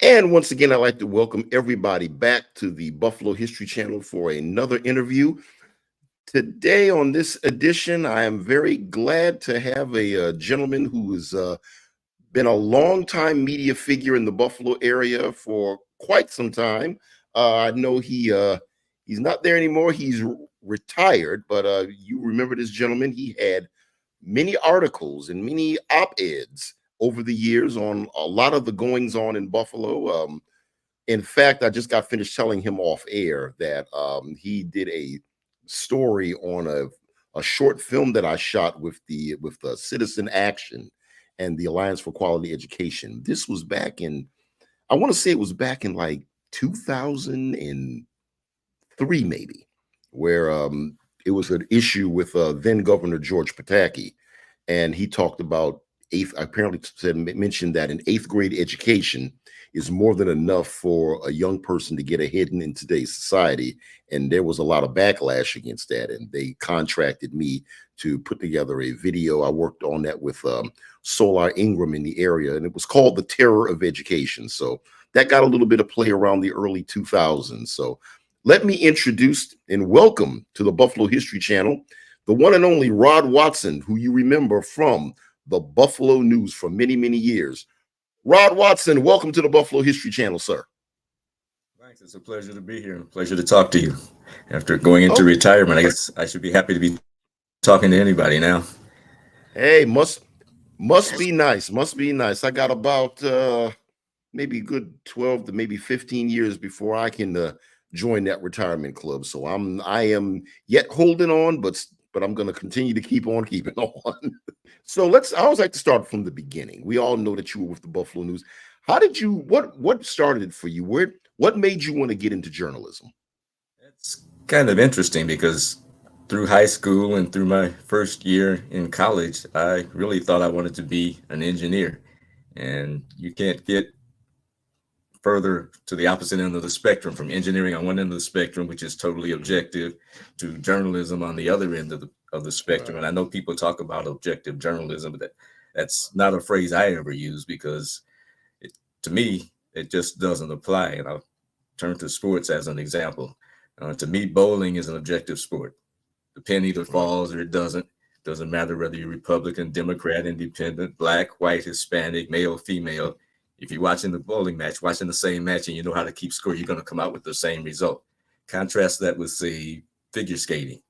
And once again, I'd like to welcome everybody back to the Buffalo History Channel for another interview. Today, on this edition, I am very glad to have a gentleman who has been a longtime media figure in the Buffalo area for quite some time. I know he's not there anymore. He's retired, but you remember this gentleman. He had many articles and many op-eds over the years on a lot of the goings on in Buffalo. In fact, I just got finished telling him off air that he did a story on a short film that I shot with the Citizen Action and the Alliance for Quality Education. This was back in, I want to say it was back in like 2003, maybe, where it was an issue with then Governor George Pataki, and he talked about apparently mentioned that an eighth grade education is more than enough for a young person to get ahead in today's society. And there was a lot of backlash against that. And they contracted me to put together a video. I worked on that with Solar Ingram in the area, and it was called The Terror of Education. So that got a little bit of play around the early 2000s. So let me introduce and welcome to the Buffalo History Channel, the one and only Rod Watson, who you remember from the Buffalo News for many, many years. Rod Watson, welcome to the Buffalo History Channel, sir. Thanks. It's a pleasure to be here. A pleasure to talk to you. After going into retirement, I guess I should be happy to be talking to anybody now. Hey, must be nice. Must be nice. I got about maybe a good 12 to maybe 15 years before I can join that retirement club. So I am yet holding on, but I'm going to continue to keep on keeping on. So I always like to start from the beginning. We all know that you were with the Buffalo News. How did you, what started it for you? What made you want to get into journalism? It's kind of interesting because through high school and through my first year in college, I really thought I wanted to be an engineer. And you can't get further to the opposite end of the spectrum, from engineering on one end of the spectrum, which is totally objective, to journalism on the other end of the spectrum. And I know people talk about objective journalism, but that's not a phrase I ever use because to me, it just doesn't apply. And I'll turn to sports as an example. To me, bowling is an objective sport. The pin either falls or it doesn't. Doesn't matter whether you're Republican, Democrat, Independent, Black, white, Hispanic, male, female. If you're watching the bowling match, watching the same match, and you know how to keep score, you're going to come out with the same result. Contrast that with, say, figure skating.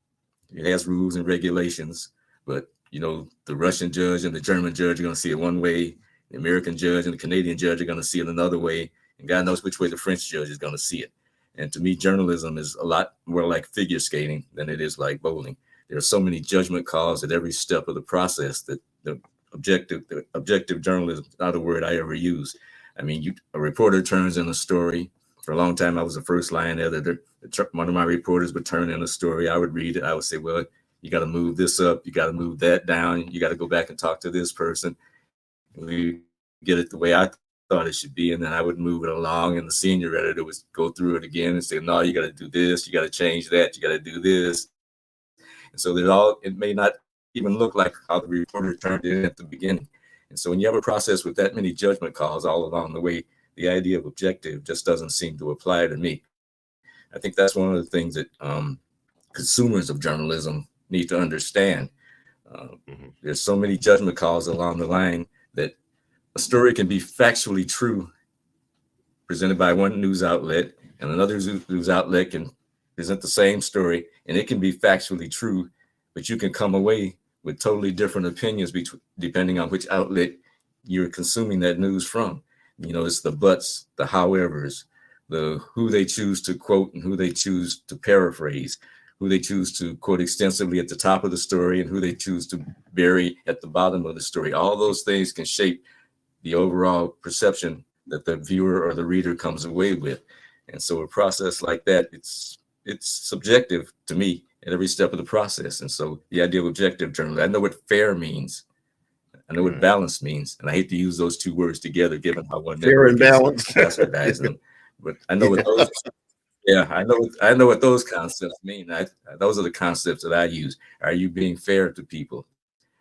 It has rules and regulations, but, the Russian judge and the German judge are going to see it one way. The American judge and the Canadian judge are going to see it another way. And God knows which way the French judge is going to see it. And to me, journalism is a lot more like figure skating than it is like bowling. There are so many judgment calls at every step of the process that the objective journalism is not a word I ever use. I mean, a reporter turns in a story. For a long time, I was the first line editor. One of my reporters would turn in a story. I would read it. I would say, well, you got to move this up. You got to move that down. You got to go back and talk to this person. We get it the way I thought it should be. And then I would move it along. And the senior editor would go through it again and say, no, you got to do this. You got to change that. You got to do this. And so it may not even look like how the reporter turned it in at the beginning. And so when you have a process with that many judgment calls all along the way, the idea of objective just doesn't seem to apply to me. I think that's one of the things that consumers of journalism need to understand. There's so many judgment calls along the line that a story can be factually true, presented by one news outlet, and another news outlet can present the same story, and it can be factually true, but you can come away with totally different opinions depending on which outlet you're consuming that news from. It's the buts, the howevers, the who they choose to quote and who they choose to paraphrase, who they choose to quote extensively at the top of the story and who they choose to bury at the bottom of the story. All those things can shape the overall perception that the viewer or the reader comes away with. And so a process like that, it's subjective to me at every step of the process. And so the idea of objective journalism, I know what fair means. I know what balance means. And I hate to use those two words together, given how one fair and balance bastardized them. But I know what those I know what those concepts mean. Those are the concepts that I use. Are you being fair to people?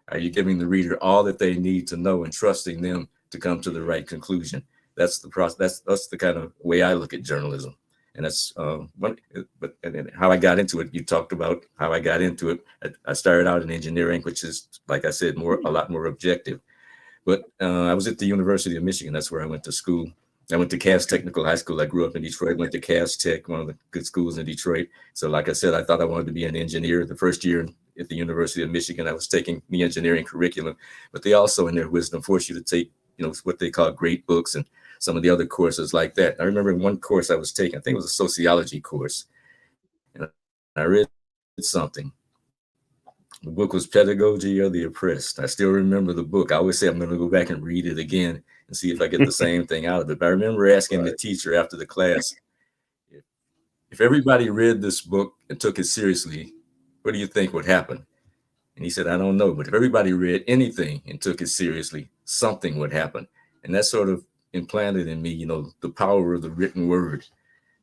Are you giving the reader all that they need to know and trusting them to come to the right conclusion? that's the process. That's the kind of way I look at journalism. And that's but and then how I got into it. You talked about how I got into it. I started out in engineering, which is, like I said, a lot more objective. But I was at the University of Michigan. That's where I went to school. I went to Cass Okay. Technical High School. I grew up in Detroit. Went to Cass Tech, one of the good schools in Detroit. So, like I said, I thought I wanted to be an engineer. The first year at the University of Michigan, I was taking the engineering curriculum, but they also, in their wisdom, force you to take, what they call great books and some of the other courses like that. I remember one course I was taking. I think it was a sociology course, and I read something. The book was Pedagogy of the Oppressed. I still remember the book. I always say I'm going to go back and read it again and see if I get the same thing out of it. But I remember asking the Right. teacher after the class, if, if everybody read this book and took it seriously, what do you think would happen? And he said, I don't know. But if everybody read anything and took it seriously, something would happen. And that sort of implanted in me, the power of the written word.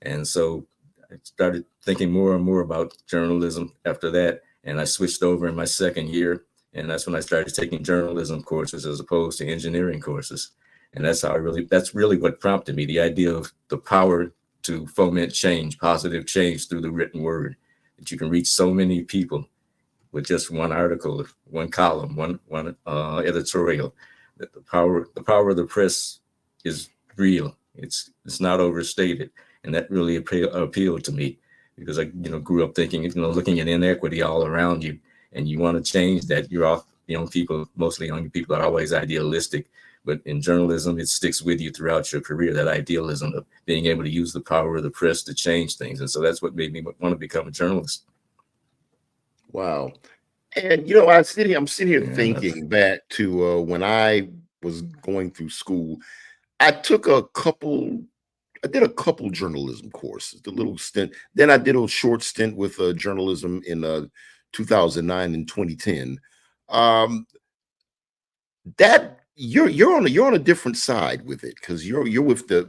And so I started thinking more and more about journalism after that. And I switched over in my second year. And that's when I started taking journalism courses as opposed to engineering courses. And that's really what prompted me, the idea of the power to foment change, positive change through the written word, that you can reach so many people with just one article, one column, one editorial. That the power of the press is real. It's not overstated, and that really appealed to me because I grew up thinking, looking at inequity all around you, and you want to change that. You're off. Young people, mostly young people, are always idealistic, but in journalism, it sticks with you throughout your career. That idealism of being able to use the power of the press to change things, and so that's what made me want to become a journalist. Wow. And I'm sitting here And thinking back to when I was going through school. I took a couple. I did a couple journalism courses, the little stint. Then I did a short stint with journalism in 2009 and 2010. Um, that you're on a different side with it because you're with the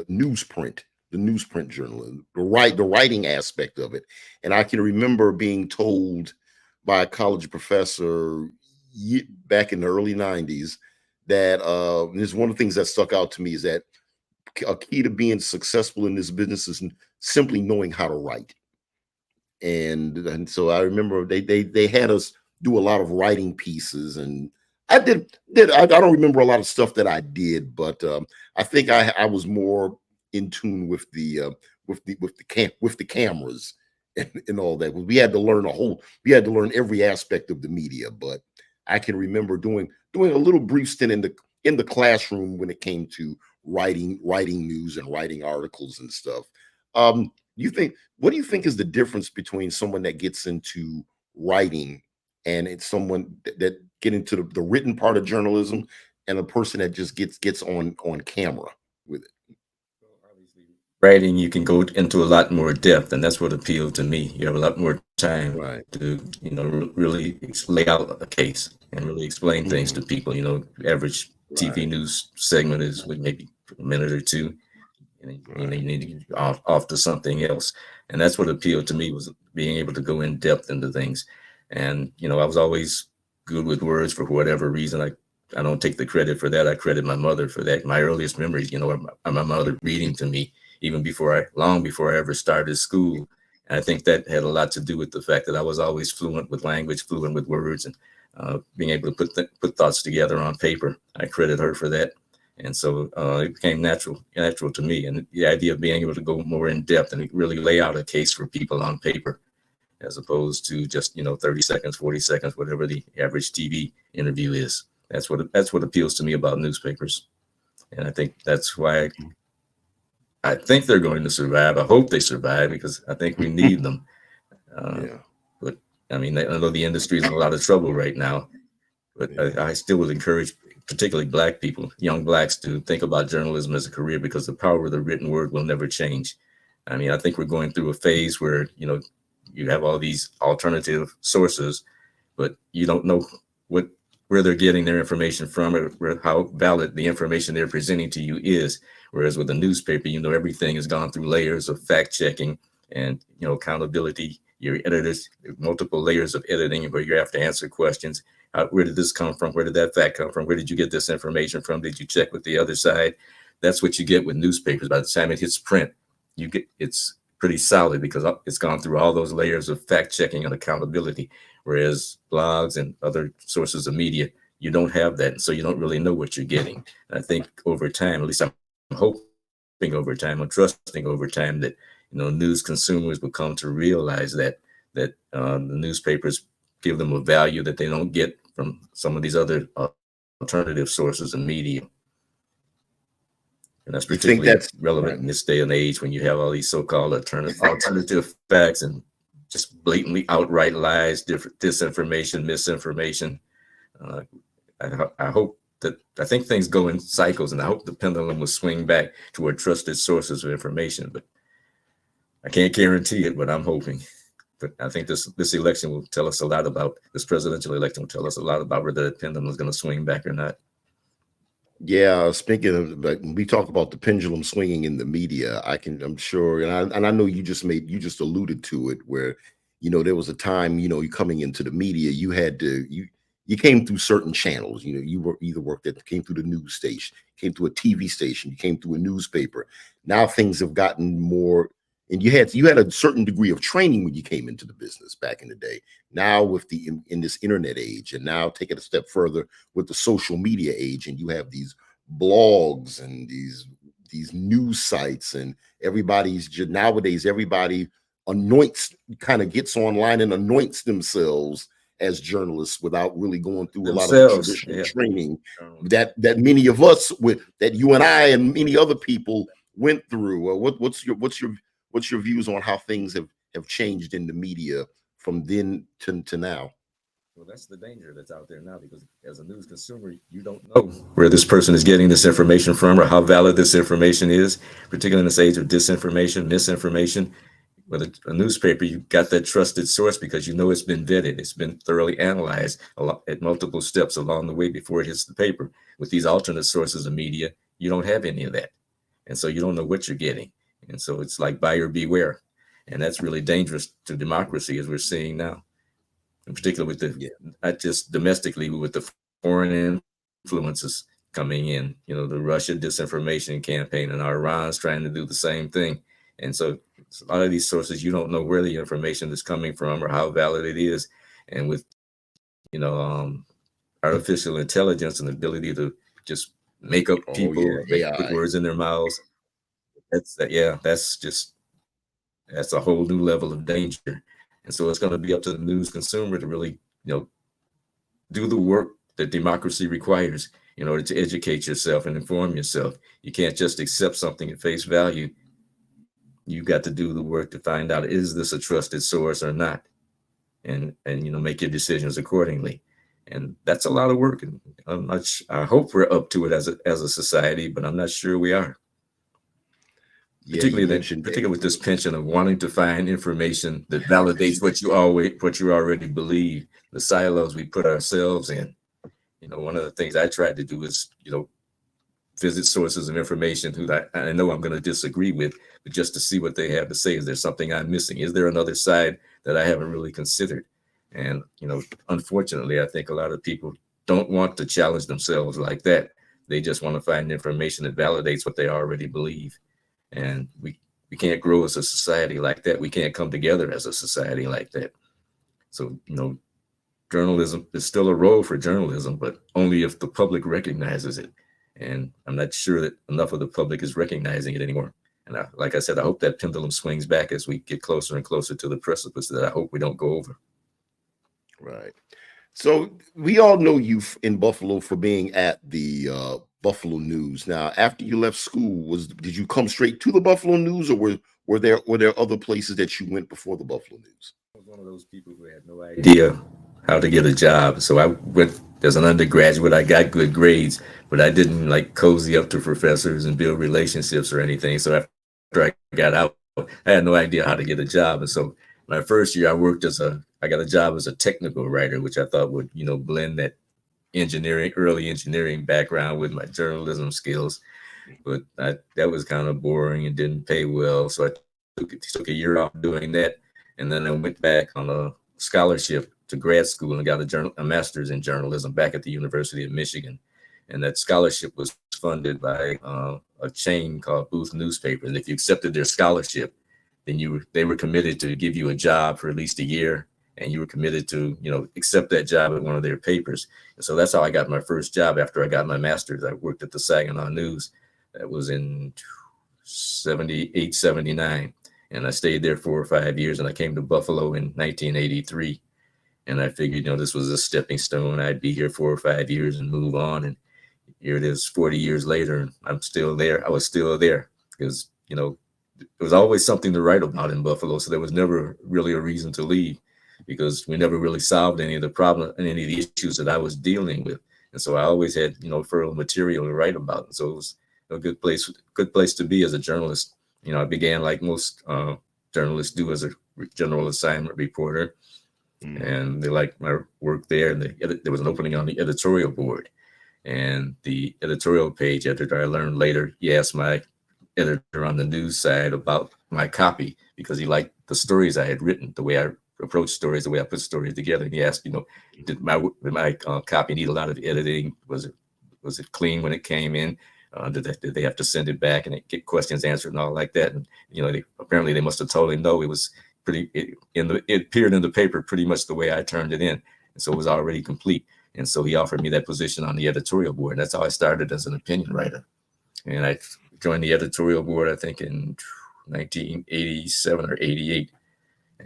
newsprint, the newsprint journalism, the writing aspect of it. And I can remember being told by a college professor back in the early '90s that and this is one of the things that stuck out to me is that a key to being successful in this business is simply knowing how to write. And so I remember they had us do a lot of writing pieces, and I don't remember a lot of stuff that I did, but I think I was more in tune with the cameras and all that. We had to learn every aspect of the media, but I can remember doing a little brief stint in the classroom when it came to writing news and writing articles and stuff. You think What do you think is the difference between someone that gets into writing and it's someone that get into the written part of journalism and a person that just gets on camera with it? writing, you can go into a lot more depth, and that's what appealed to me. You have a lot more time Right. to, really lay out a case and really explain things to Mhm. people. Average TV Right. news segment is what, maybe a minute or two, and then, Right. you need to get off to something else. And that's what appealed to me, was being able to go in depth into things. And I was always good with words for whatever reason. I don't take the credit for that. I credit my mother for that. My earliest memories, are my mother reading to me even long before I ever started school. And I think that had a lot to do with the fact that I was always fluent with language, fluent with words, and being able to put thoughts together on paper. I credit her for that. And so it became natural to me. And the idea of being able to go more in depth and really lay out a case for people on paper, as opposed to just 30 seconds, 40 seconds, whatever the average TV interview is. That's what appeals to me about newspapers. And I think that's why I think they're going to survive. I hope they survive, because I think we need them. Uh, Yeah. but I mean, I know the industry is in a lot of trouble right now, but Yeah. I still would encourage, particularly Black people, young Blacks, to think about journalism as a career, because the power of the written word will never change. I mean, I think we're going through a phase where, you have all these alternative sources, but you don't know what where they're getting their information from, or how valid the information they're presenting to you is. Whereas with a newspaper, everything has gone through layers of fact checking and accountability. Your editors, multiple layers of editing where you have to answer questions. Where did this come from? Where did that fact come from? Where did you get this information from? Did you check with the other side? That's what you get with newspapers. By the time it hits print, it's pretty solid because it's gone through all those layers of fact checking and accountability. Whereas blogs and other sources of media, you don't have that, and so you don't really know what you're getting. And I think over time, at least I'm hoping over time, I'm trusting over time that news consumers will come to realize that the newspapers give them a value that they don't get from some of these other alternative sources of media. And that's You think particularly that's relevant right? in this day and age when you have all these so-called alternative facts and just blatantly outright lies, disinformation, misinformation. Uh, I think things go in cycles, and I hope the pendulum will swing back toward trusted sources of information. But I can't guarantee it, but I'm hoping. But I think this election will tell us a lot about this presidential election will tell us a lot about whether the pendulum is going to swing back or not. Yeah, speaking of, like, when we talk about the pendulum swinging in the media, I'm sure, and I know you just alluded to it, where there was a time, you coming into the media, you had to you came through certain channels. You were either came through the news station, came through a TV station, you came through a newspaper. Now things have gotten more, and you had a certain degree of training when you came into the business back in the day. Now with in this internet age, and now take it a step further with the social media age, and you have these blogs and these news sites, and nowadays everybody kind of gets online and anoints themselves as journalists without really going through a lot of the Themselves, traditional yeah. training that many of us, that you and I and many other people went through. What's your views on how things have changed in the media from then to now? Well, that's the danger that's out there now, because as a news consumer, you don't know where this person is getting this information from or how valid this information is, particularly in this age of disinformation, misinformation. With a newspaper, you got that trusted source because it's been vetted, it's been thoroughly analyzed at multiple steps along the way before it hits the paper. With these alternate sources of media, you don't have any of that. And so you don't know what you're getting. And so it's like buyer beware. And that's really dangerous to democracy, as we're seeing now, in particular with Yeah. not just domestically, but with the foreign influences coming in, the Russia disinformation campaign, and Iran's trying to do the same thing. And so a lot of these sources, you don't know where the information is coming from or how valid it is. And with, you know, um, artificial intelligence and the ability to just make up Oh people, yeah, put AI. words in their mouths, that's a whole new level of danger. And so it's going to be up to the news consumer to really, do the work that democracy requires in order to educate yourself and inform yourself. You can't just accept something at face value. You've got to do the work to find out, is this a trusted source or not? And make your decisions accordingly. And that's a lot of work. And I hope we're up to it as a society, but I'm not sure we are. Yeah, you mentioned Particularly with this penchant of wanting to find information that validates what you already believe, the silos we put ourselves in. One of the things I tried to do is, visit sources of information who I know I'm going to disagree with, but just to see what they have to say. Is there something I'm missing? Is there another side that I haven't really considered? And, unfortunately, I think a lot of people don't want to challenge themselves like that. They just want to find information that validates what they already believe. And we can't grow as a society like that. We can't come together as a society like that. So, journalism is still a role for journalism, but only if the public recognizes it. And I'm not sure that enough of the public is recognizing it anymore. And like I said, I hope that pendulum swings back as we get closer and closer to the precipice that I hope we don't go over. right. So we all know you in Buffalo for being at the Buffalo News. Now, after you left school, did you come straight to the Buffalo News, or were there other places that you went before the Buffalo News? I was one of those people who had no idea how to get a job. So I went as an undergraduate. I got good grades, but I didn't like cozy up to professors and build relationships or anything. So after I got out, I had no idea how to get a job. And so my first year, I got a job as a technical writer, which I thought would, blend that early engineering background with my journalism skills. But that was kind of boring and didn't pay well. So I took a year off doing that. And then I went back on a scholarship to grad school and got a master's in journalism back at the University of Michigan. And that scholarship was funded by a chain called Booth Newspaper. And if you accepted their scholarship, then they were committed to give you a job for at least a year, and you were committed to accept that job at one of their papers. And so that's how I got my first job after I got my master's. I worked at the Saginaw News. That was in 78, 79. And I stayed there 4 or 5 years, and I came to Buffalo in 1983. And I figured, this was a stepping stone. I'd be here 4 or 5 years and move on. And here it is 40 years later, and I'm still there. I was still there because, there was always something to write about in Buffalo. So there was never really a reason to leave, because we never really solved any of the problems and any of the issues that I was dealing with. And so I always had, fertile material to write about. And so it was a good place to be as a journalist. I began like most journalists do, as a general assignment reporter. And they liked my work there. And there was an opening on the editorial board. And the editorial page editor, I learned later, he asked my editor on the news side about my copy, because he liked the stories I had written, the way I approach stories, the way I put stories together. And he asked, did my copy need a lot of editing? Was it clean when it came in? Did they have to send it back and get questions answered and all like that? And apparently they must have told him no. It was it appeared in the paper pretty much the way I turned it in, and so it was already complete. And so he offered me that position on the editorial board. And that's how I started as an opinion writer. And I joined the editorial board, I think, in 1987 or 88.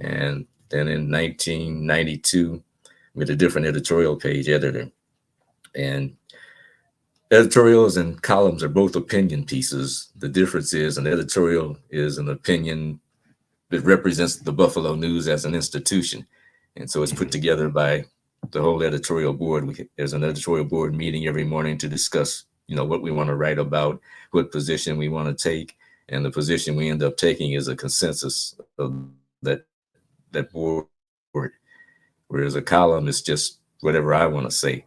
And then in 1992, with a different editorial page editor. And editorials and columns are both opinion pieces. The difference is an editorial is an opinion that represents the Buffalo News as an institution. And so it's put together by the whole editorial board. There's an editorial board meeting every morning to discuss, what we want to write about, what position we want to take. And the position we end up taking is a consensus of that board, whereas a column is just whatever I want to say.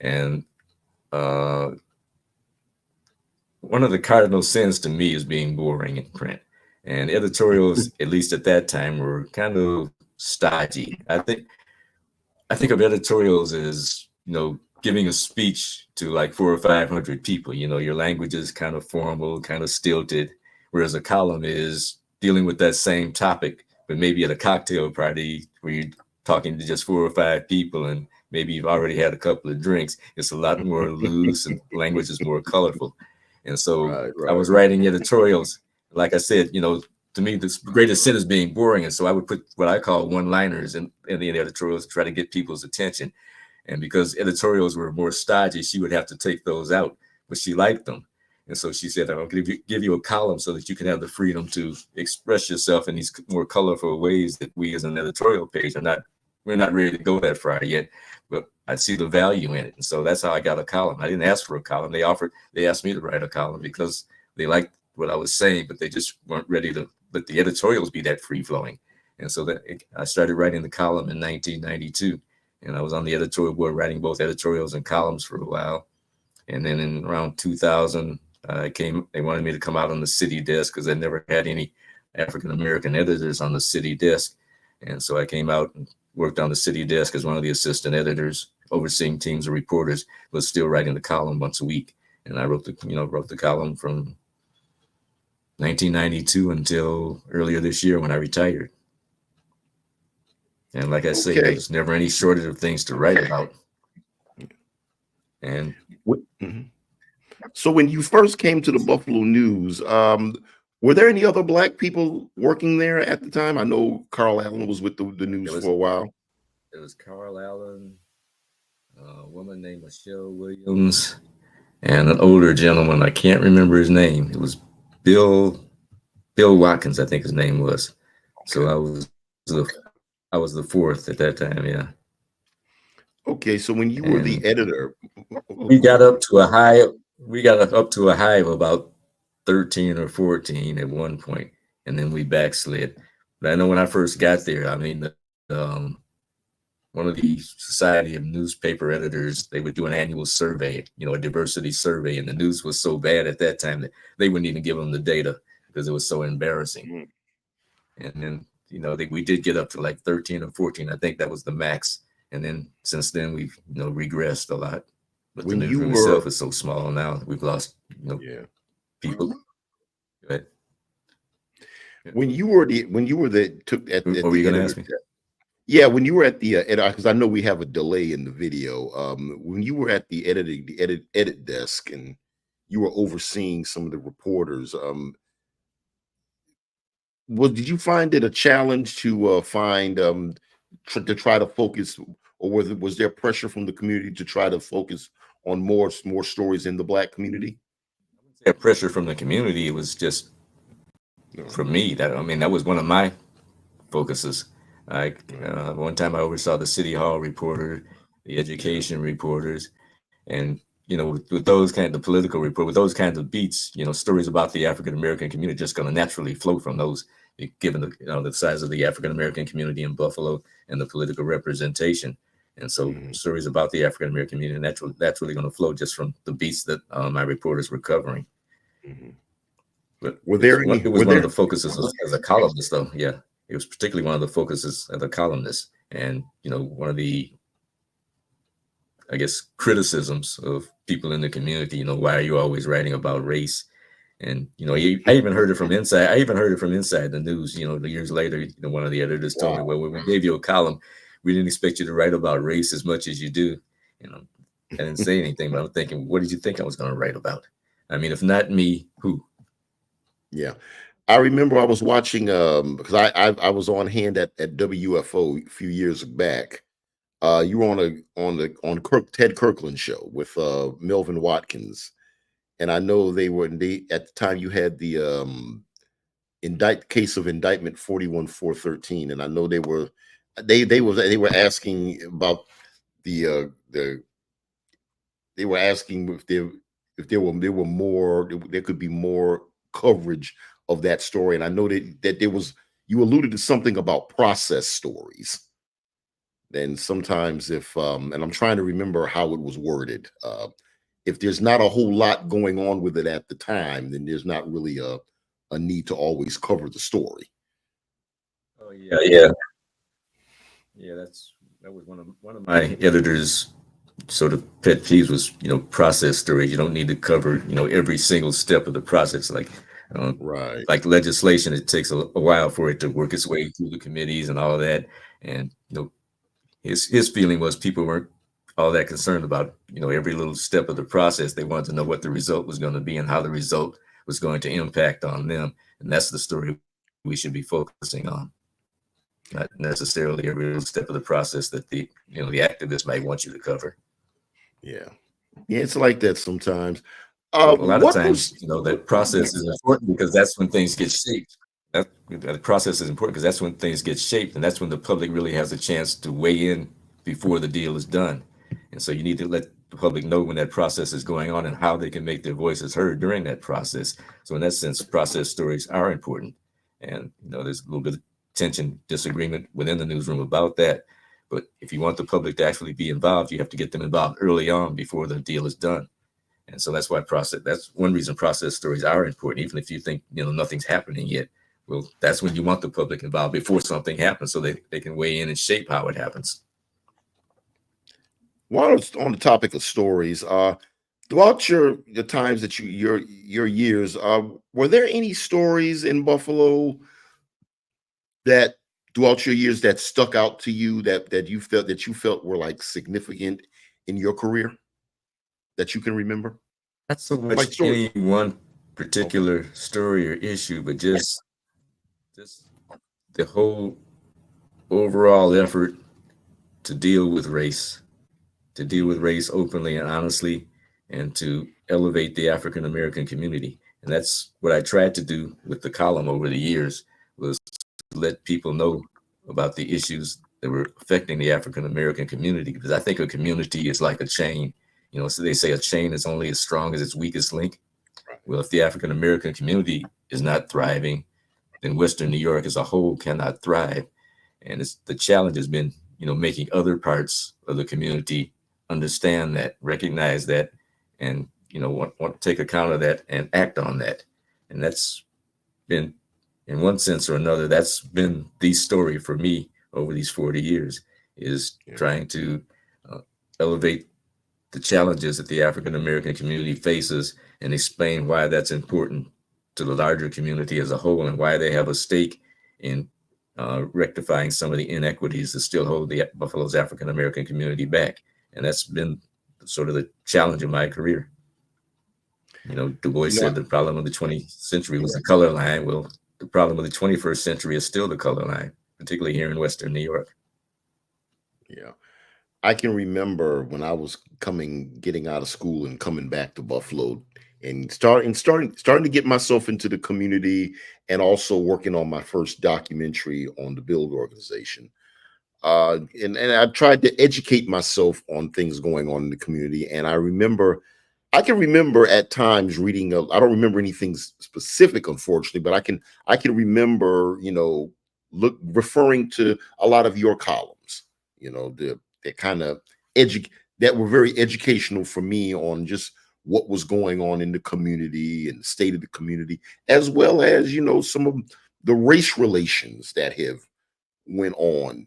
And one of the cardinal sins to me is being boring in print. And editorials, at least at that time, were kind of stodgy. I think of editorials as, giving a speech to like 400 or 500 people. Your language is kind of formal, kind of stilted, whereas a column is dealing with that same topic, but maybe at a cocktail party where you're talking to just 4 or 5 people and maybe you've already had a couple of drinks. It's a lot more loose and language is more colorful. And so I was writing editorials. Like I said, to me, the greatest sin is being boring. And so I would put what I call one-liners in the editorials to try to get people's attention. And because editorials were more stodgy, she would have to take those out, but she liked them. And so she said, I'll give you a column so that you can have the freedom to express yourself in these more colorful ways that we as an editorial page we're not ready to go that far yet, but I see the value in it. And so that's how I got a column. I didn't ask for a column. They asked me to write a column because they liked what I was saying, but they just weren't ready to let the editorials be that free flowing. And so I started writing the column in 1992, and I was on the editorial board writing both editorials and columns for a while. And then in around 2000, they wanted me to come out on the city desk because they never had any African-American editors on the city desk. And so I came out and worked on the city desk as one of the assistant editors, overseeing teams of reporters, but still writing the column once a week. And I wrote the column from 1992 until earlier this year when I retired. And like I say, there's never any shortage of things to write about. And so when you first came to the Buffalo News, were there any other Black people working there at the time? I know Carl Allen was with the news for a while. It was Carl Allen, a woman named Michelle Williams, and an older gentleman. I can't remember his name. It was Bill Watkins, I think his name was. So I was the fourth at that time. Yeah. Okay, so when you were the editor, we got up to a high. We got up to a high of about 13 or 14 at one point, and then we backslid. But I know when I first got there, I mean, one of the Society of Newspaper Editors, they would do an annual survey, a diversity survey, and the news was so bad at that time that they wouldn't even give them the data because it was so embarrassing. And then, we did get up to like 13 or 14. I think that was the max. And then since then, we've regressed a lot. But the When you newsroom were, itself is so small now. We've lost yeah, people. But when you were the took what at were you the going to editor. ask me? Yeah, when you were at the because I know we have a delay in the video. When you were at the edit desk, and you were overseeing some of the reporters, well, did you find it a challenge to find to try to focus, or was there pressure from the community to try to focus on more stories in the Black community? That pressure from the community, it was just No, for me. That was one of my focuses. Like right. one time, I oversaw the city hall reporter, the Yeah. education reporters, and with those kind of political report, with those kinds of beats, stories about the African American community just going to naturally flow from those, given the size of the African American community in Buffalo and the political representation. And so Hmm. stories about the African American community naturally going to flow just from the beats that my reporters were covering. Hmm. But Were it was there one, any? it was Were one of there? the focuses as a columnist, though. Yeah, it was particularly one of the focuses as a columnist, and one of the, I guess, criticisms of people in the community. Why are you always writing about race? And I even heard it from inside. I even heard it from inside the news. The years later, one of the editors told me, Wow. "Well, when we gave you a column, we didn't expect you to write about race as much as you do." You know, I didn't say anything, but I'm thinking, what did you think I was going to write about? I mean, if not me, who? Yeah. I remember I was watching because I was on hand at WFO a few years back. You were on Ted Kirkland show with Melvin Watkins, and I know they at the time you had the case of indictment 41413, and I know they were asking about the they were asking if there were more, there could be more coverage of that story. And I know that there was, you alluded to something about process stories. And sometimes if and I'm trying to remember how it was worded. If there's not a whole lot going on with it at the time, then there's not really a need to always cover the story. Oh yeah, yeah, yeah. That was one of my editors' sort of pet peeves was process stories. You don't need to cover every single step of the process. Uh, Right. like legislation, it takes a while for it to work its way through the committees and all of that. And his feeling was people weren't all that concerned about every little step of the process. They wanted to know what the result was going to be and how the result was going to impact on them. And that's the story we should be focusing on, not necessarily every little step of the process that the activists might want you to cover. Yeah. Yeah, it's like that sometimes. So a lot of What times, was that process is important because that's when things get shaped. That process is important because that's when things get shaped, and that's when the public really has a chance to weigh in before the deal is done. And so you need to let the public know when that process is going on and how they can make their voices heard during that process. So in that sense, process stories are important. And there's a little bit of tension, disagreement within the newsroom about that. But if you want the public to actually be involved, you have to get them involved early on before the deal is done. And so that's one reason process stories are important, even if you think, nothing's happening yet. Well, that's when you want the public involved before something happens so they can weigh in and shape how it happens. While it's on the topic of stories, throughout your times that your years, were there any stories in Buffalo that throughout your years that stuck out to you that you felt were like significant in your career that you can remember? Not so much Like story. any one Okay. particular story or issue, but just the whole overall effort to deal with race, to deal with Mhm. race openly and honestly, and to elevate the African American community. And that's what I tried to do with the column over the years, was to let people know about the issues that were affecting the African American community. Because I think a community is like a chain. So they say a chain is only as strong as its weakest link. Right. Well, if the African American community is not thriving, then Western New York as a whole cannot thrive. And the challenge has been, making other parts of the community understand that, recognize that, and want to take account of that and act on that. And that's been, in one sense or another, that's been the story for me over these 40 years. is Yeah. trying to elevate the challenges that the African American community faces and explain why that's important to the larger community as a whole and why they have a stake in rectifying some of the inequities that still hold the Buffalo's African American community back. And that's been sort of the challenge of my career. Du Bois You know, said the problem of the 20th century was the color line. Well, the problem of the 21st century is still the color line, particularly here in Western New York. yeah. I can remember when I was getting out of school and coming back to Buffalo and starting to get myself into the community and also working on my first documentary on the Build organization. And I tried to educate myself on things going on in the community. And I can remember at times reading. I don't remember anything specific, unfortunately, but I can remember, referring to a lot of your columns. That kind of that were very educational for me on just what was going on in the community and the state of the community, as well as some of the race relations that have went on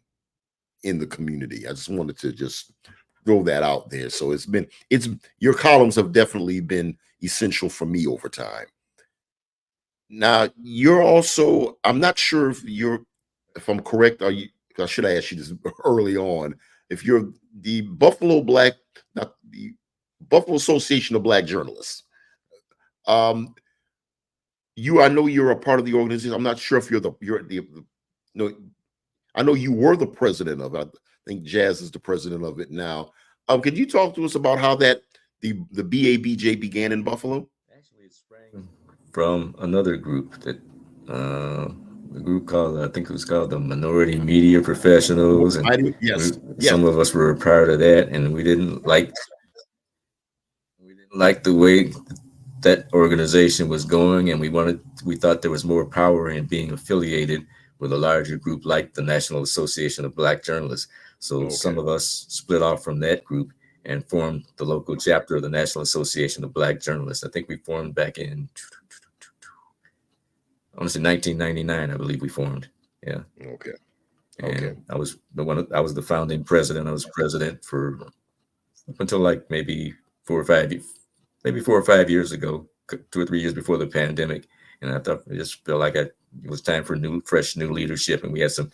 in the community. I just wanted to just throw that out there. So it's your columns have definitely been essential for me over time. Now you're also, I'm not sure if I'm correct. I should have asked you this early on. If you're the not the Buffalo Association of Black Journalists. Um, I know you're a part of the organization. I'm not sure if no, I know you were the president of it. I think Jazz is the president of it now. Could you talk to us about how the BABJ began in Buffalo? Actually, it sprang from another group a group called, I think it was called the Minority Media Professionals, and Yes, yes. some of us were a part of that, and we didn't like the way that organization was going, and we thought there was more power in being affiliated with a larger group like the National Association of Black Journalists. So some Okay. of us split off from that group and formed the local chapter of the National Association of Black Journalists. I think we formed back in, I want to say 1999, I believe we formed. Yeah. Okay. Okay. And I was the founding president. I was president for up until like maybe 4 or 5 years ago, 2 or 3 years before the pandemic. And I just felt like it was time for fresh new leadership. And we had some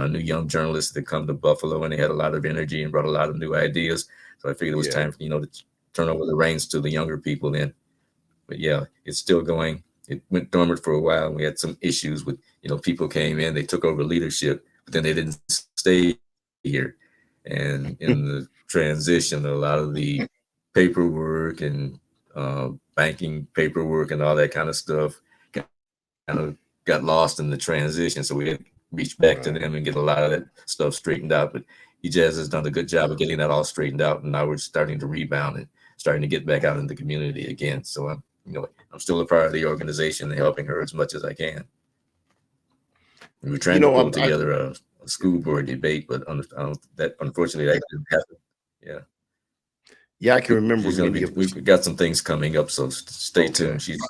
new young journalists that come to Buffalo, and they had a lot of energy and brought a lot of new ideas. So I figured it was Yeah. time for, to turn over the reins to the younger people then. But yeah, it's still going. It went dormant for a while, and we had some issues with, people came in, they took over leadership, but then they didn't stay here. And in the transition, a lot of the paperwork and banking paperwork and all that kind of stuff kind of got lost in the transition. So we had to reach back to them and get a lot of that stuff straightened out. But EJazz has done a good job of getting that all straightened out, and now we're starting to rebound and starting to get back out in the community again. So I'm still a part of the organization and helping her as much as I can. We were trying to pull together a school board debate, but that unfortunately that didn't happen. Yeah. Yeah, I can remember She's gonna be. many of the. We've got some things coming up, so stay Okay. tuned. She's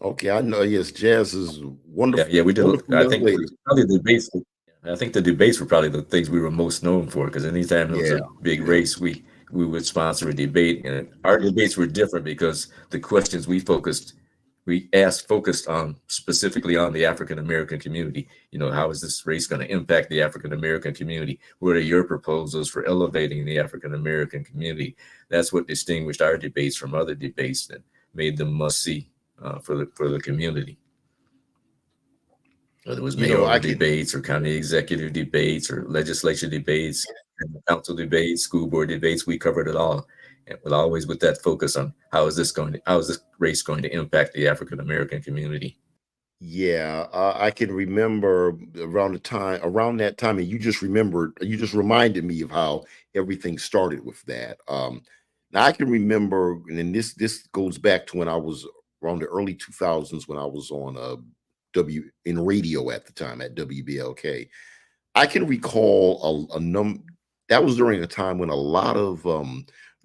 Okay, I know. Yes, Jazz is yeah, wonderful, yeah. We did. wonderful I young think lady. probably the debates. I think the debates were probably the things we were most known for, because anytime there was Yeah, a big yeah. race, we would sponsor a debate, and our debates were different because the questions we asked focused on specifically on the African American community. How is this race going to impact the African American community? What are your proposals for elevating the African American community? That's what distinguished our debates from other debates that made them must see for the community. Whether it was I mayoral can. debates or county executive debates or legislature debates, council debates, school board debates, we covered it all. And always with that focus on how is this race going to impact the African American community? Yeah, I can remember around that time, and you just reminded me of how everything started with that. Now I can remember, and then this goes back to when I was around the early 2000s when I was on W in radio at the time at WBLK. I can recall a num that was during a time when a lot of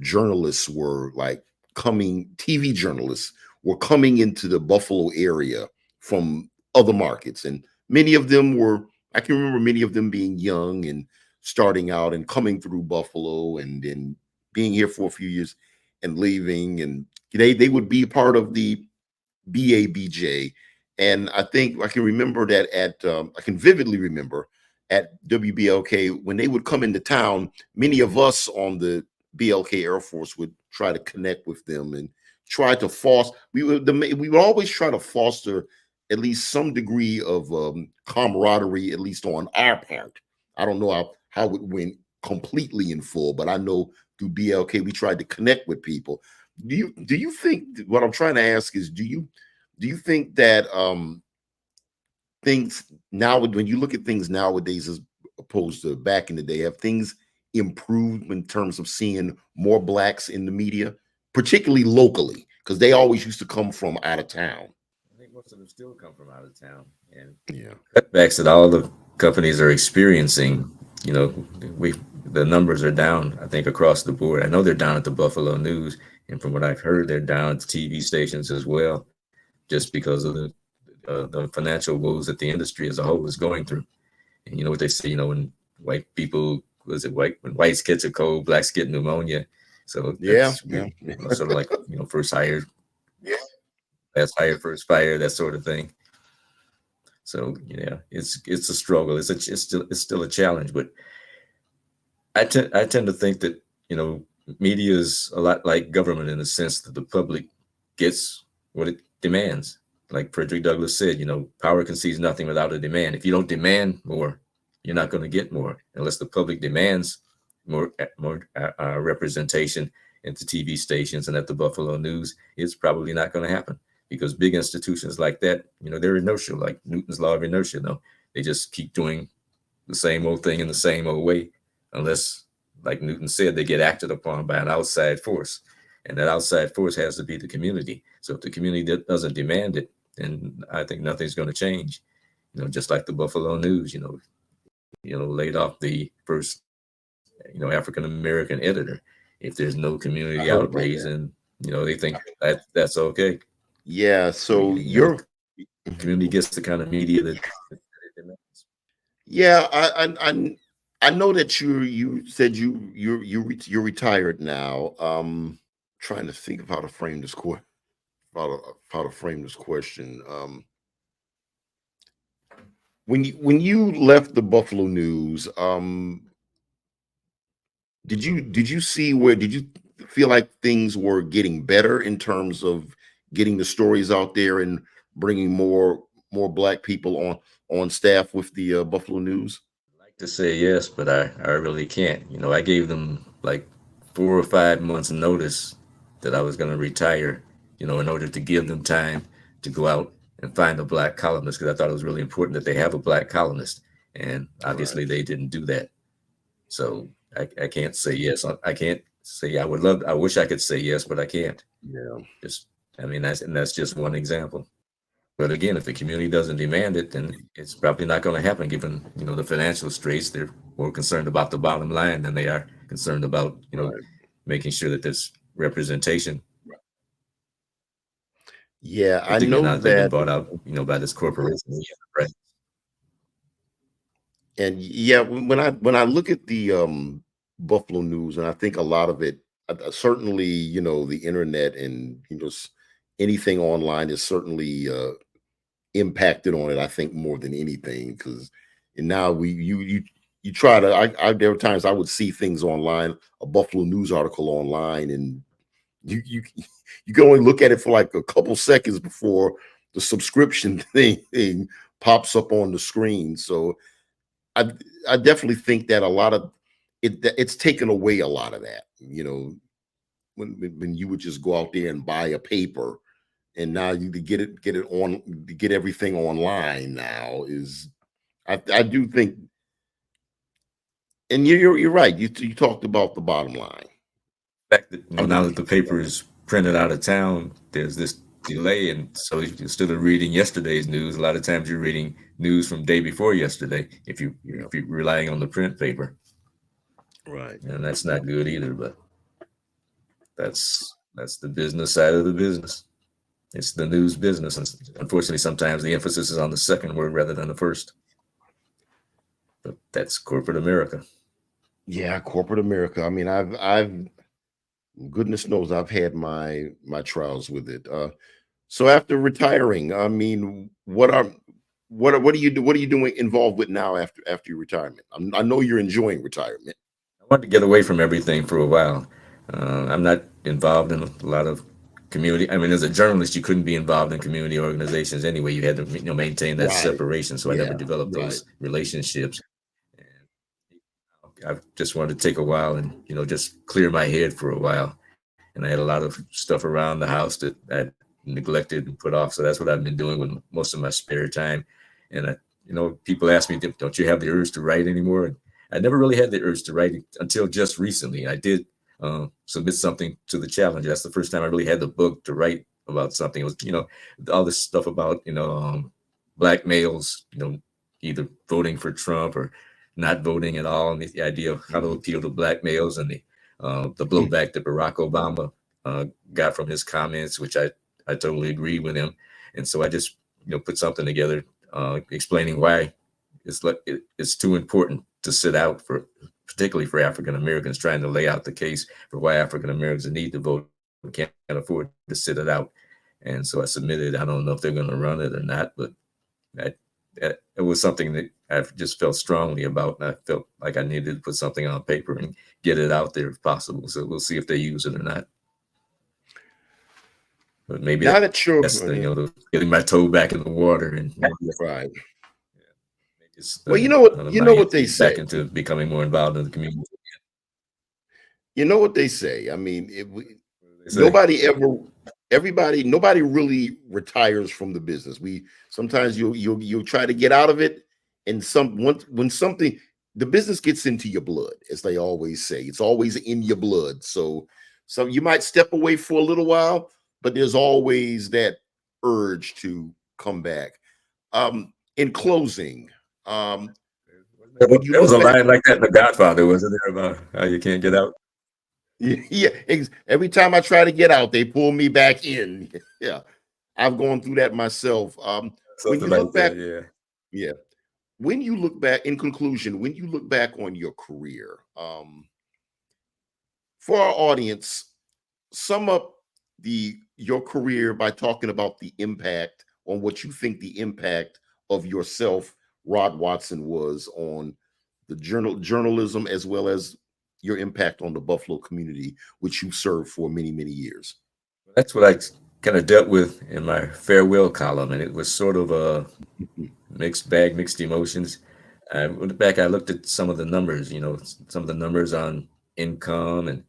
journalists were like TV journalists were coming into the Buffalo area from other markets. And many of them were, I can remember many of them being young and starting out and coming through Buffalo and then being here for a few years and leaving, and they would be part of the BABJ. And I think I can remember that I can vividly remember at WBLK when they would come into town, many of us on the BLK Air Force would try to connect with them and try to foster. We would always try to foster at least some degree of camaraderie, at least on our part. I don't know how it went completely in full, but I know through BLK we tried to connect with people. Do you think what I'm trying to ask is do you think that things now, when you look at things nowadays as opposed to back in the day, have things improved in terms of seeing more blacks in the media, particularly locally, because they always used to come from out of town? I think most of them still come from out of town, and Yeah. cutbacks that all the companies are experiencing. You know, we the numbers are down. I think across the board. I know they're down at the Buffalo News, and from what I've heard, they're down at the TV stations as well, just because of the financial woes that the industry as a whole is going through. And you know what they say, when white people, was it white, when whites catch a cold, blacks get pneumonia. So Yeah. that's Yeah. sort of like, first hire, last hire, first fire, that sort of thing. So yeah, it's a struggle. It's still a challenge, but I tend to think that media is a lot like government in the sense that the public gets what it demands. Like Frederick Douglass said, power concedes nothing without a demand. If you don't demand more, you're not going to get more unless the public demands more representation at the TV stations and at the Buffalo News. It's probably not going to happen because big institutions like that, they're inertial, like Newton's law of inertia. No, they just keep doing the same old thing in the same old way, unless, like Newton said, they get acted upon by an outside force. And that outside force has to be the community. So if the community doesn't demand it, then I think nothing's going to change. Just like the Buffalo News, laid off the first, African American editor. If there's no I community heard about outrage, that. and they think that's okay. Yeah. So The community gets the kind of media that it demands. yeah, I know that you said you're retired now. Trying to think of how to frame this how to frame this question. When you left the Buffalo News, did you see where did you feel like things were getting better in terms of getting the stories out there and bringing more black people on staff with the Buffalo News? Like to say yes, but I really can't. I gave them like 4 or 5 months notice that I was going to retire, in order to give them time to go out and find a black columnist because I thought it was really important that they have a black columnist. And Right. obviously they didn't do that. So I can't say yes. I can't say I wish I could say yes, but I can't. Yeah. Just, I mean, that's just one example. But again, if the community doesn't demand it, then it's probably not going to happen. Given the financial straits, they're more concerned about the bottom line than they are concerned about Right. making sure that there's representation. Yeah, I Particularly know now that they've been that. bought out, by this corporation. Right. And yeah, when I look at the Buffalo News, and I think a lot of it, certainly, the internet and anything online is certainly impacted on it. I think more than anything, because now you try to. There were times I would see things online, a Buffalo News article online, and you you can only look at it for like a couple seconds before the subscription thing pops up on the screen. So I I definitely think that a lot of it's taken away a lot of that. When you would just go out there and buy a paper, and now you to get everything online now is I do think, and you're right. You talked about the bottom line. The fact that I now do. that the paper is printed out of town, there's this delay, and so instead of reading yesterday's news, a lot of times you're reading news from day before yesterday. Yeah. If you're relying on the print paper, Right. and that's not good either. But that's the business side of the business. It's the news business, and unfortunately, sometimes the emphasis is on the second word rather than the first. But that's corporate America. Yeah, corporate America. I mean, I've goodness knows I've had my trials with it. So after retiring, I mean, what do you do? What are you doing involved with now after your retirement? I know you're enjoying retirement. I wanted to get away from everything for a while. I'm not involved in a lot of community. I mean, as a journalist, you couldn't be involved in community organizations anyway. You had to, maintain that Right. separation. So I never Yeah. developed Right. those relationships. And I just wanted to take a while and, just clear my head for a while. And I had a lot of stuff around the house that I neglected and put off. So that's what I've been doing with most of my spare time. And people ask me, "Don't you have the urge to write anymore?" And I never really had the urge to write until just recently. I did submit something to the challenge. That's the first time I really had the book to write about something. It was, all this stuff about, black males, either voting for Trump or not voting at all, and the idea of how to appeal to black males, and the blowback that Barack Obama got from his comments, which I totally agree with him. And so I just put something together explaining why it's too important to sit out for, particularly for African Americans, trying to lay out the case for why African Americans need to vote and can't afford to sit it out. And so I submitted. I don't know if they're going to run it or not, but I, it was something that I just felt strongly about, and I felt like I needed to put something on paper and get it out there if possible. So we'll see if they use it or not. But maybe Now that you're that's the getting my toe back in the water, and maybe right. it's Well, you my know what they entry back say. into becoming more involved in the community. You know what they say. I mean, They say, nobody ever nobody really retires from the business. We sometimes you'll try to get out of it, and when something the business gets into your blood, as they always say. It's always in your blood. So you might step away for a little while, but there's always that urge to come back. In closing, when you there was look a back. line like that in The Godfather, wasn't there, about how you can't get out? Yeah, every time I try to get out, they pull me back in. Yeah, I've gone through that myself. When Something you like look back, that, yeah. yeah, when you look back, in conclusion, when you look back on your career, for our audience, sum up the your career by talking about the impact on what you think the impact of yourself, Rod Watson, was on the journalism, as well as your impact on the Buffalo community, which you served for many years. That's what I kind of dealt with in my farewell column, and it was sort of a mixed bag, mixed emotions. I went back, I looked at some of the numbers, some of the numbers on income and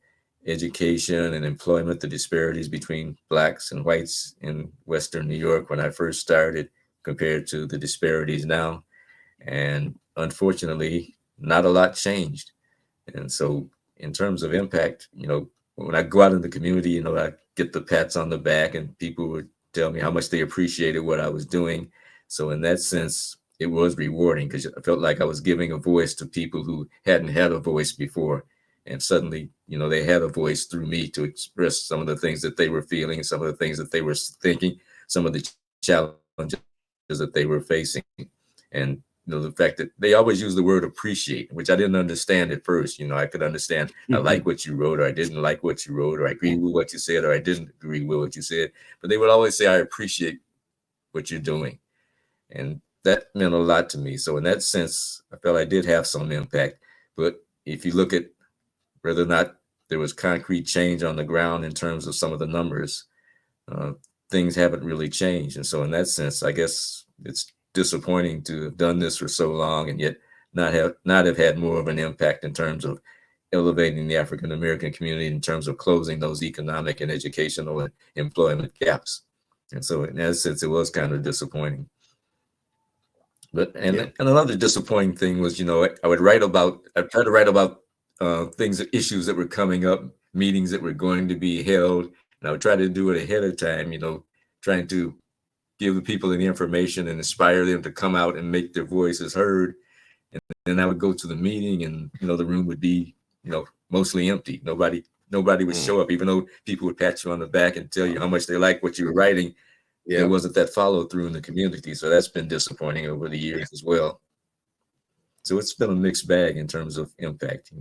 education and employment, the disparities between blacks and whites in Western New York when I first started compared to the disparities now. And unfortunately, not a lot changed. And so, in terms of impact, when I go out in the community, I get the pats on the back, and people would tell me how much they appreciated what I was doing. So, in that sense, it was rewarding because I felt like I was giving a voice to people who hadn't had a voice before. And suddenly, they had a voice through me to express some of the things that they were feeling, some of the things that they were thinking, some of the challenges that they were facing. And the fact that they always use the word appreciate, which I didn't understand at first. I could understand I like what you wrote, or I didn't like what you wrote, or I agree with what you said, or I didn't agree with what you said. But they would always say, "I appreciate what you're doing." And that meant a lot to me. So in that sense, I felt I did have some impact. But if you look at whether or not there was concrete change on the ground in terms of some of the numbers, uh, things haven't really changed. And so in that sense, I guess it's disappointing to have done this for so long and yet not have had more of an impact in terms of elevating the African American community, in terms of closing those economic and educational and employment gaps. And so in that sense, it was kind of disappointing. But Yeah. and another disappointing thing was, I try to write about things, issues that were coming up, meetings that were going to be held, and I would try to do it ahead of time, trying to give the people the information and inspire them to come out and make their voices heard. And then I would go to the meeting, and the room would be, mostly empty. Nobody would Mm, show up, even though people would pat you on the back and tell you how much they like what you were writing. There yeah. wasn't that follow through in the community. So that's been disappointing over the years as well. So it's been a mixed bag in terms of impact.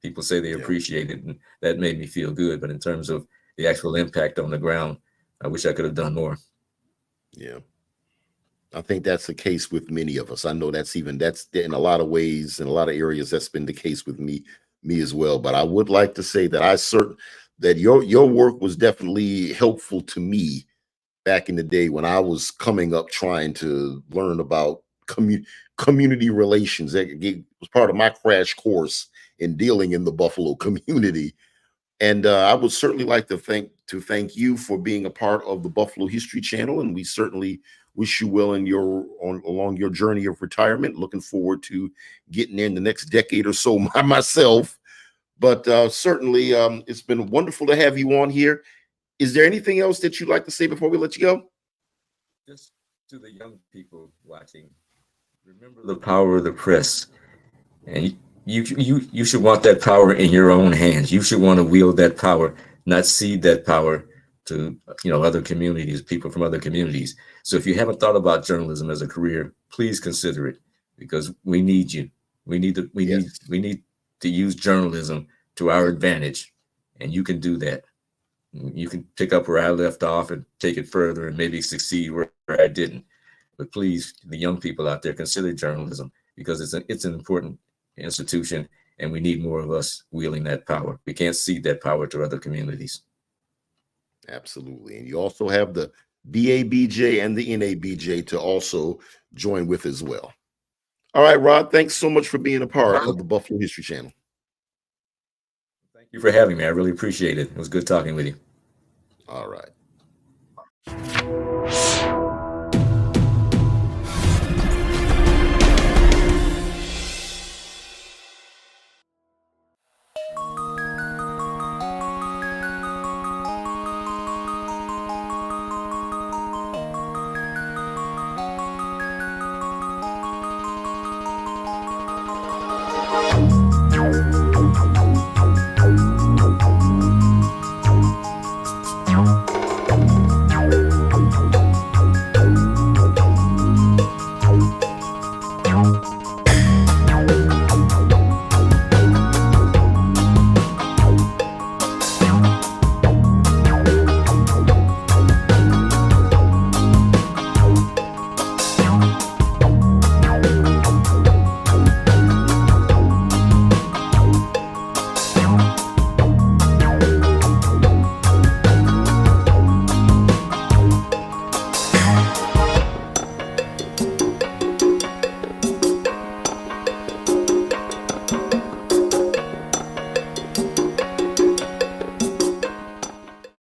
people say they Yeah. appreciate it, and that made me feel good. But in terms of the actual impact on the ground, I wish I could have done more. Yeah. I think that's the case with many of us. I know that's in a lot of ways, in a lot of areas, that's been the case with me as well. But I would like to say that that your work was definitely helpful to me back in the day when I was coming up trying to learn about community relations. Was part of my crash course in dealing in the Buffalo community. And I would certainly like to thank you for being a part of the Buffalo History Channel, and we certainly wish you well in along your journey of retirement. Looking forward to getting in the next decade or so myself. But certainly, it's been wonderful to have you on here. Is there anything else that you'd like to say before we let you go? Just to the young people watching, remember the power of the press, and you should want that power in your own hands. You should want to wield that power, not cede that power to other communities, people from other communities. So if you haven't thought about journalism as a career, please consider it, because we need you. Yes, We need to use journalism to our advantage, and you can do that. You can pick up where I left off and take it further and maybe succeed where I didn't. But please, the young people out there, consider journalism, because it's an important institution, and we need more of us wielding that power. We can't cede that power to other communities. absolutely. And you also have the BABJ and the NABJ to also join with as well. All right, Rod, thanks so much for being a part of the Buffalo History Channel. Thank you for having me. I really appreciate it. It was good talking with you. All right.